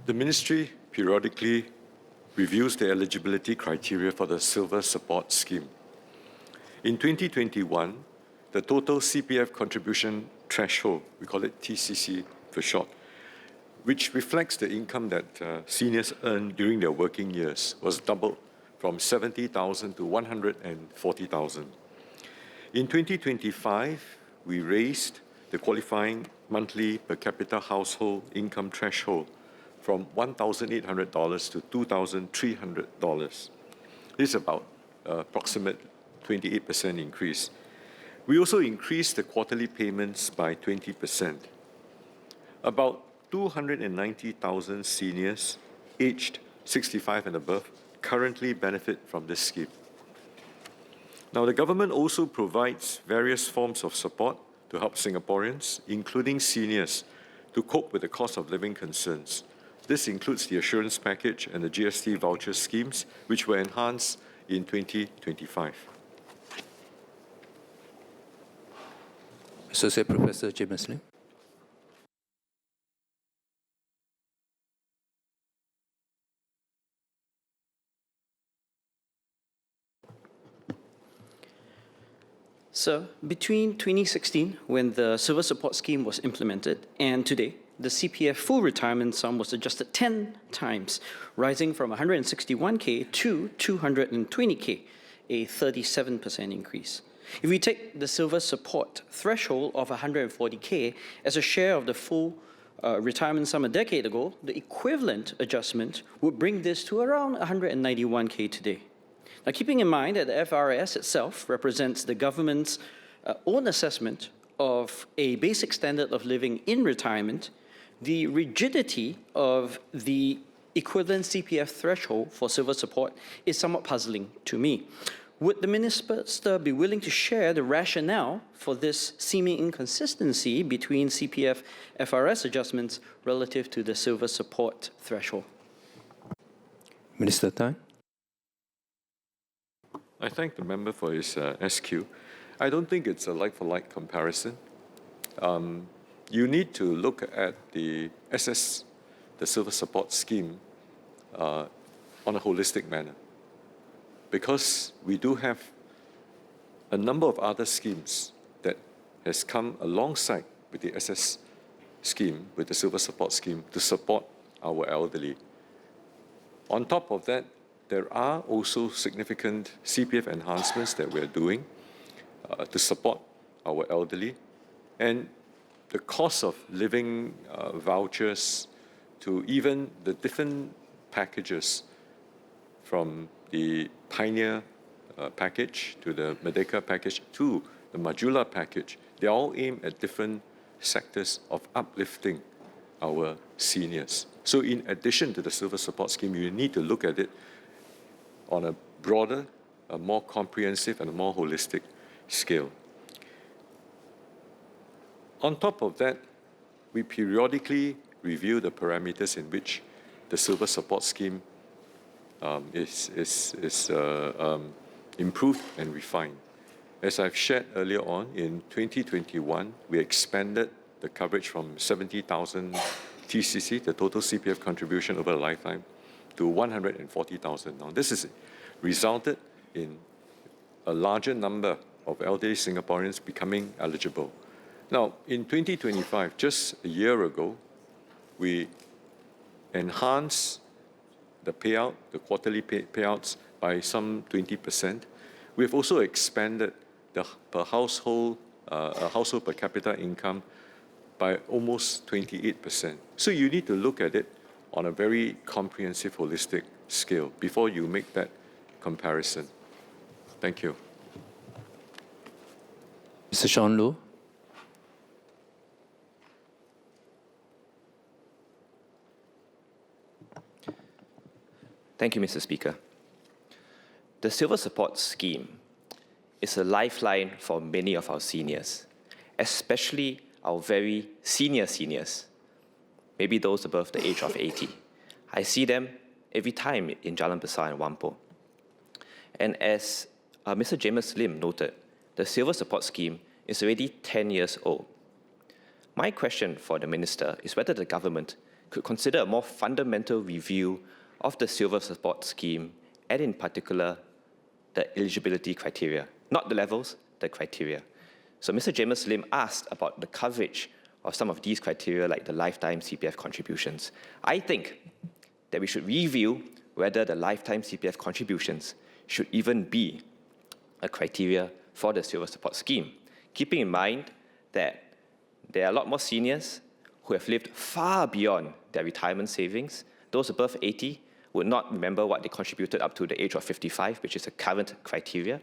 The Ministry periodically reviews the eligibility criteria for the Silver Support Scheme. In 2021, the total CPF contribution threshold, we call it TCC for short, which reflects the income that seniors earn during their working years, was doubled from 70,000 to 140,000. In 2025, we raised the qualifying monthly per capita household income threshold from $1,800 to $2,300. This is about approximate 28% increase. We also increased the quarterly payments by 20%. About 290,000 seniors aged 65 and above currently benefit from this scheme. Now, the government also provides various forms of support to help Singaporeans, including seniors, to cope with the cost of living concerns. This includes the assurance package and the GST voucher schemes, which were enhanced in 2025. Associate Professor Jamus Lim. So, between 2016, when the Silver Support Scheme was implemented, and today, the CPF full retirement sum was adjusted 10 times, rising from 161K to 220K, a 37% increase. If we take the Silver Support threshold of 140K as a share of the full retirement sum a decade ago, the equivalent adjustment would bring this to around 191K today. Now, keeping in mind that the FRS itself represents the government's own assessment of a basic standard of living in retirement, the rigidity of the equivalent CPF threshold for silver support is somewhat puzzling to me. Would the Minister be willing to share the rationale for this seeming inconsistency between CPF FRS adjustments relative to the silver support threshold? Minister Tan. I thank the member for his SQ. I don't think it's a like-for-like comparison. You need to look at the Silver Support Scheme, on a holistic manner, because we do have a number of other schemes that has come alongside with the SS scheme, with the Silver Support Scheme, to support our elderly. On top of that, there are also significant CPF enhancements that we're doing to support our elderly, and the cost of living vouchers to even the different packages, from the Pioneer package to the Merdeka package to the Majula package. They all aim at different sectors of uplifting our seniors. So in addition to the Silver Support Scheme, you need to look at it on a broader, a more comprehensive and a more holistic scale. On top of that, we periodically review the parameters in which the Silver Support Scheme is improved and refined. As I've shared earlier on, in 2021, we expanded the coverage from 70,000 TCC, the total CPF contribution over a lifetime, to 140,000. Now, this has resulted in a larger number of elderly Singaporeans becoming eligible. Now, in 2025, just a year ago, we enhanced the payout, the quarterly payouts, by some 20%. We've also expanded the household per capita income by almost 28%. So you need to look at it on a very comprehensive, holistic scale before you make that comparison. Thank you. Mr. Shawn Loh. Thank you, Mr. Speaker. The Silver Support Scheme is a lifeline for many of our seniors, especially our very senior seniors, maybe those above the age of 80. I see them every time in Jalan Besar and Whampoa. And as Mr. Jamus Lim noted, the Silver Support Scheme is already 10 years old. My question for the Minister is whether the government could consider a more fundamental review of the silver support scheme, and in particular, the eligibility criteria. Not the levels, the criteria. So Mr. Jamus Lim asked about the coverage of some of these criteria, like the lifetime CPF contributions. I think that we should review whether the lifetime CPF contributions should even be a criteria for the silver support scheme, keeping in mind that there are a lot more seniors who have lived far beyond their retirement savings. Those above 80 would not remember what they contributed up to the age of 55, which is the current criteria.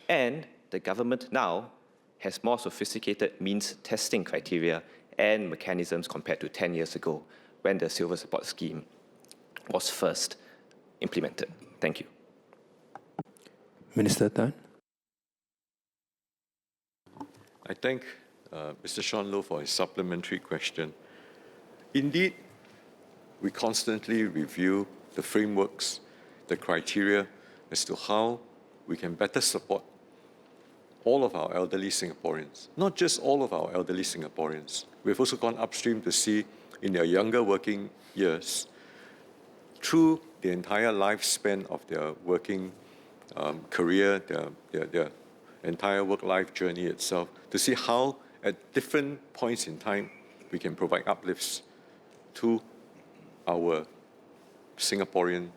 And the government now has more sophisticated means testing criteria and mechanisms compared to 10 years ago when the silver support scheme was first implemented. Thank you. Minister Tan. I thank Mr. Shawn Loh for his supplementary question. Indeed, we constantly review the frameworks, the criteria as to how we can better support all of our elderly Singaporeans, not just all of our elderly Singaporeans. We've also gone upstream to see in their younger working years, through the entire lifespan of their working career, their entire work-life journey itself, to see how at different points in time we can provide uplifts to our Singaporean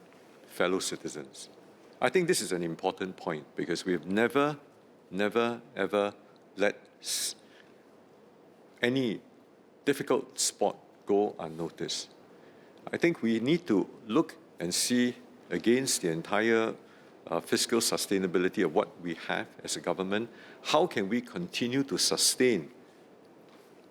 fellow citizens. I think this is an important point because we've never, ever let any difficult spot go unnoticed. I think we need to look and see against the entire fiscal sustainability of what we have as a government. How can we continue to sustain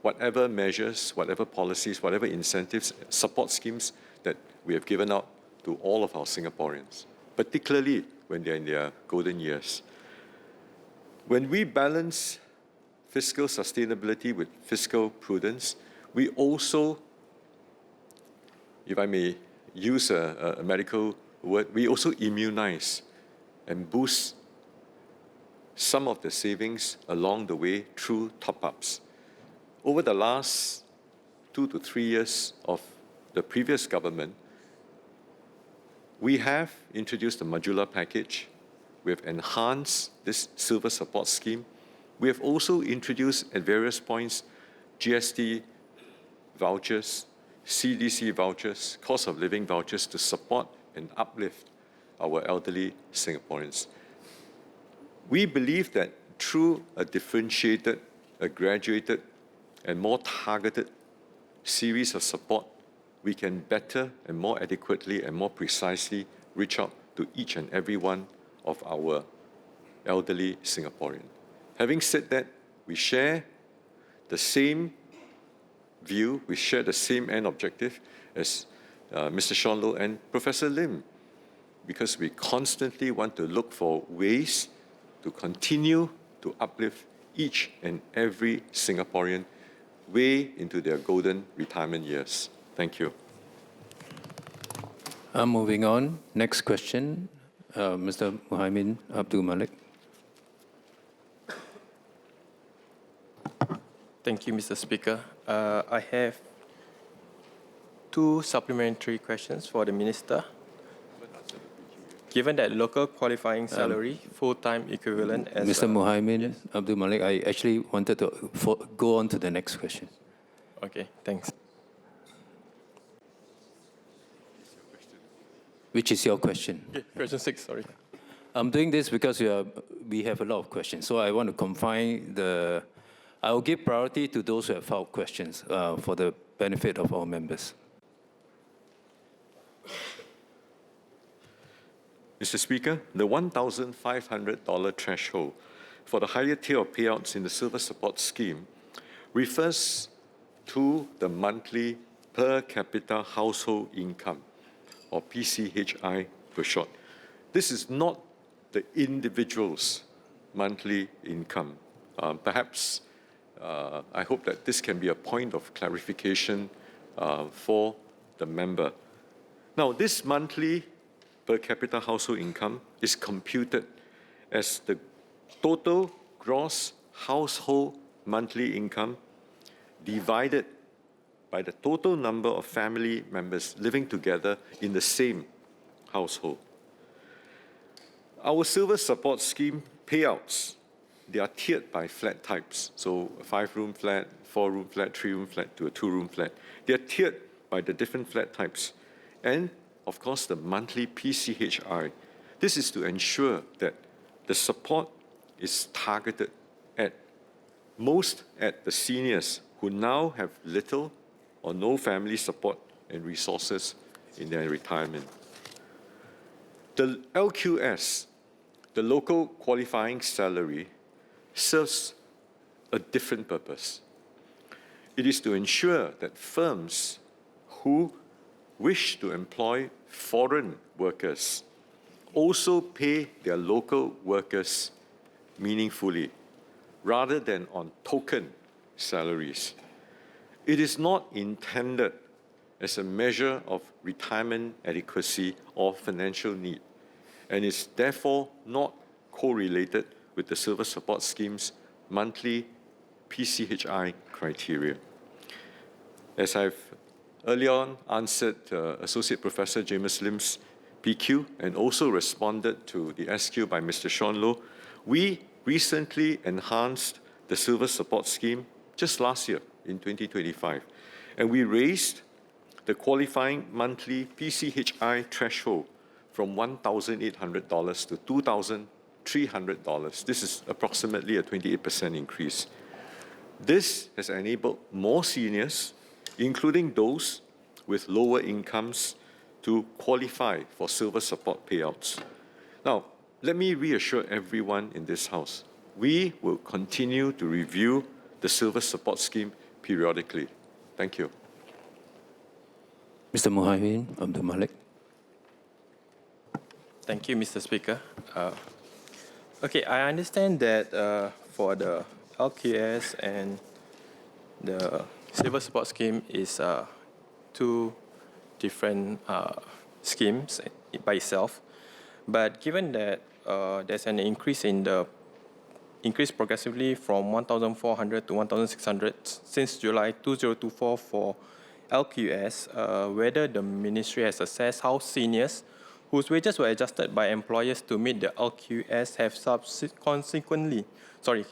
whatever measures, whatever policies, whatever incentives, support schemes that we have given out to all of our Singaporeans, particularly when they're in their golden years. When we balance fiscal sustainability with fiscal prudence, we also, if I may use a medical word, we also immunize and boost some of the savings along the way through top-ups. Over the last 2 to 3 years of the previous government, we have introduced the modular package. We have enhanced this silver support scheme. We have also introduced at various points GST vouchers, CDC vouchers, cost of living vouchers to support and uplift our elderly Singaporeans. We believe that through a differentiated, a graduated, and more targeted series of support, we can better and more adequately and more precisely reach out to each and every one of our elderly Singaporeans. Having said that, we share the same view, we share the same end objective as Mr. Shawn Loh and Professor Lim, because we constantly want to look for ways to continue to uplift each and every Singaporean way into their golden retirement years. Thank you. Moving on. Next question, Mr. Muhaimin Abdul Malik. Thank you, Mr. Speaker. I have 2 supplementary questions for the Minister. Given that local qualifying salary, full-time equivalent as Mr. Muhaimin Abdul Malik, I actually wanted to go on to the next question. Okay, thanks. Which is your question? Okay, question 6, sorry. I'm doing this because we have a lot of questions, so I want to confine I will give priority to those who have filed questions for the benefit of all members. Mr. Speaker, the $1,500 threshold for the higher tier of payouts in the Silver Support Scheme refers to the monthly per capita household income, or PCHI for short. This is not the individual's monthly income. Perhaps I hope that this can be a point of clarification for the member. Now, this monthly per capita household income is computed as the total gross household monthly income divided by the total number of family members living together in the same household. Our silver support scheme payouts, they are tiered by flat types. So a 5-room flat, 4-room flat, 3-room flat to a 2-room flat. They are tiered by the different flat types. And of course, the monthly PCHI. This is to ensure that the support is targeted at the seniors who now have little or no family support and resources in their retirement. The LQS, the local qualifying salary, serves a different purpose. It is to ensure that firms who wish to employ foreign workers also pay their local workers meaningfully, rather than on token salaries. It is not intended as a measure of retirement adequacy or financial need, and is therefore not correlated with the Silver Support Scheme's monthly PCHI criteria. As I've earlier on answered Associate Professor Jamus Lim's PQ and also responded to the SQ by Mr. Shawn Loh, we recently enhanced the Silver Support Scheme just last year in 2025, and we raised the qualifying monthly PCHI threshold from $1,800 to $2,300. This is approximately a 28% increase. This has enabled more seniors, including those with lower incomes, to qualify for silver support payouts. Now, let me reassure everyone in this House, we will continue to review the Silver Support Scheme periodically. Thank you. Mr. Muhaimin Abdul Malik. Thank you, Mr. Speaker. Okay, I understand that for the LQS and the Silver Support Scheme is two different schemes by itself. But given that there's an increase progressively from 1,400 to 1,600 since July 2024 for LQS, whether the ministry has assessed how seniors whose wages were adjusted by employers to meet the LQS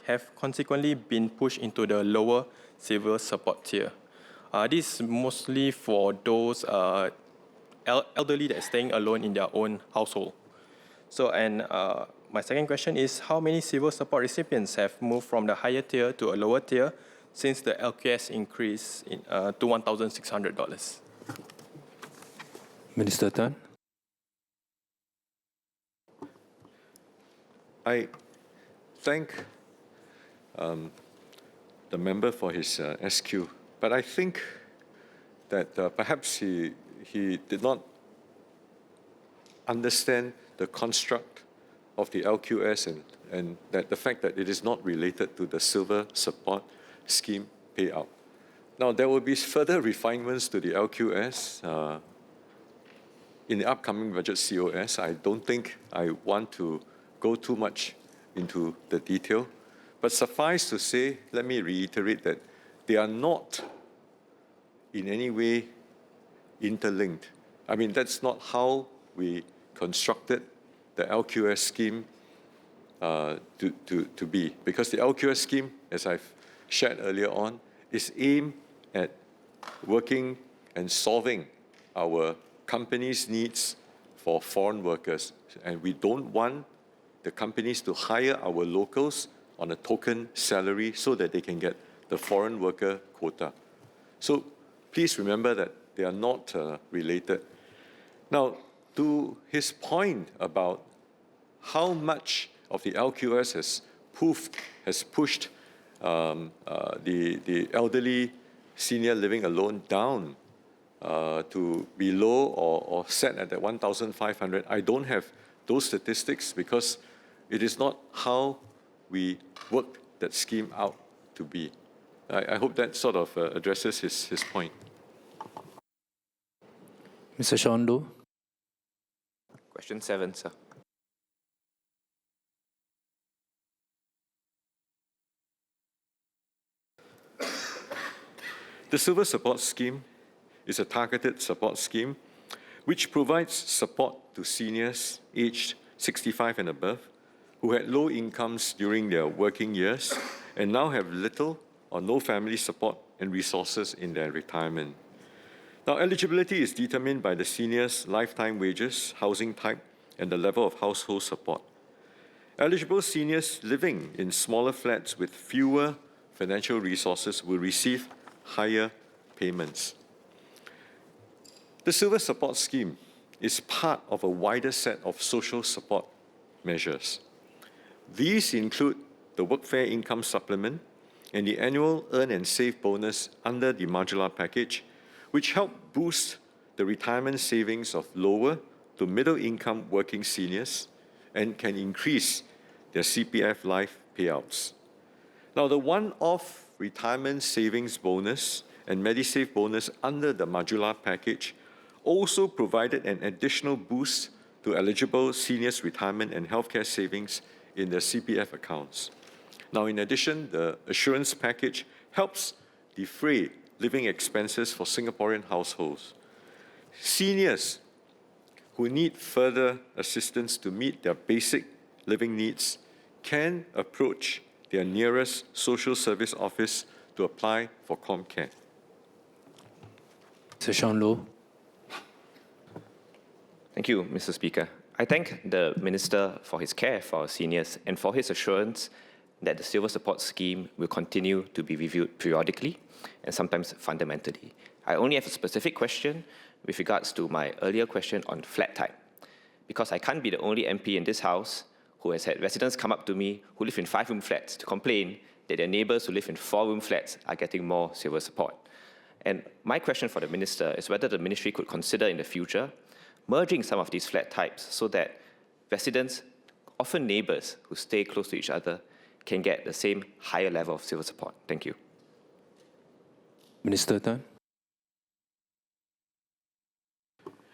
have consequently been pushed into the lower civil support tier. This is mostly for those elderly that are staying alone in their own household. So, and my second question is, how many civil support recipients have moved from the higher tier to a lower tier since the LQS increase to $1,600? Minister Tan. I thank the member for his SQ, but I think that perhaps he did not understand the construct of the LQS and that the fact that it is not related to the Silver Support Scheme payout. Now, there will be further refinements to the LQS in the upcoming budget COS. I don't think I want to go too much into the detail, but suffice to say, let me reiterate that they are not in any way interlinked. I mean, that's not how we constructed the LQS scheme to be, because the LQS scheme, as I've shared earlier on, is aimed at working and solving our companies' needs for foreign workers. And we don't want the companies to hire our locals on a token salary so that they can get the foreign worker quota. So please remember that they are not related. Now, to his point about how much of the LQS has pushed the elderly senior living alone down to below or set at that 1,500, I don't have those statistics because it is not how we worked that scheme out to be. I hope that sort of addresses his point. Mr. Shawn Loh. Question 7, sir. The Silver Support Scheme is a targeted support scheme which provides support to seniors aged 65 and above who had low incomes during their working years and now have little or no family support and resources in their retirement. Now, eligibility is determined by the senior's lifetime wages, housing type, and the level of household support. Eligible seniors living in smaller flats with fewer financial resources will receive higher payments. The Silver Support Scheme is part of a wider set of social support measures. These include the Workfare Income Supplement and the annual Earn and Save bonus under the Modular Package, which help boost the retirement savings of lower to middle income working seniors and can increase their CPF life payouts. Now, the one-off retirement savings bonus and Medisave bonus under the Modular Package also provided an additional boost to eligible seniors' retirement and healthcare savings in their CPF accounts. Now, in addition, the assurance package helps defray living expenses for Singaporean households. Seniors who need further assistance to meet their basic living needs can approach their nearest social service office to apply for ComCare. Mr. Shawn Loh. Thank you, Mr. Speaker. I thank the Minister for his care for our seniors and for his assurance that the Silver Support Scheme will continue to be reviewed periodically and sometimes fundamentally. I only have a specific question with regards to my earlier question on flat type, because I can't be the only MP in this House who has had residents come up to me who live in 5-room flats to complain that their neighbours who live in 4-room flats are getting more silver support. And my question for the Minister is whether the Ministry could consider in the future merging some of these flat types so that residents, often neighbours who stay close to each other, can get the same higher level of silver support. Thank you. Minister Tan.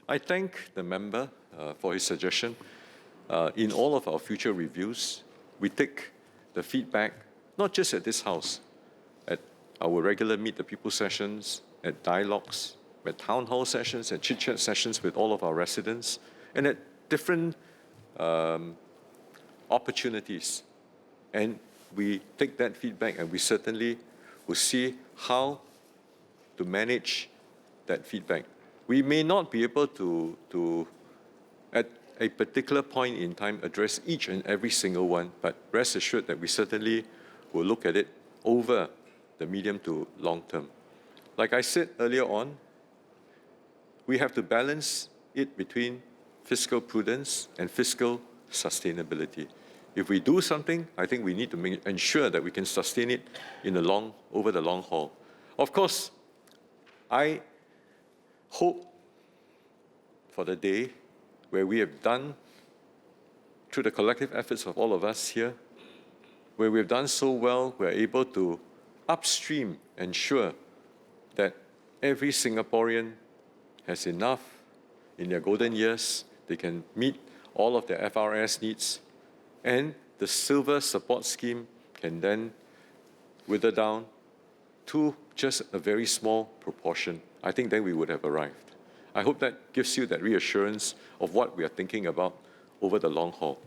I thank the member for his suggestion. In all of our future reviews, we take the feedback, not just at this House, at our regular Meet the People sessions, at dialogues, at town hall sessions, at chit-chat sessions with all of our residents, and at different opportunities. And we take that feedback and we certainly will see how to manage that feedback. We may not be able to at a particular point in time, address each and every single one, but rest assured that we certainly will look at it over the medium to long term. Like I said earlier on, we have to balance it between fiscal prudence and fiscal sustainability. If we do something, I think we need to ensure that we can sustain it over the long haul. Of course, I hope for the day where we have done, through the collective efforts of all of us here, where we've done so well, we're able to upstream ensure that every Singaporean has enough in their golden years, they can meet all of their FRS needs, and the Silver Support Scheme can then wither down to just a very small proportion. I think then we would have arrived. I hope that gives you that reassurance of what we are thinking about over the long haul.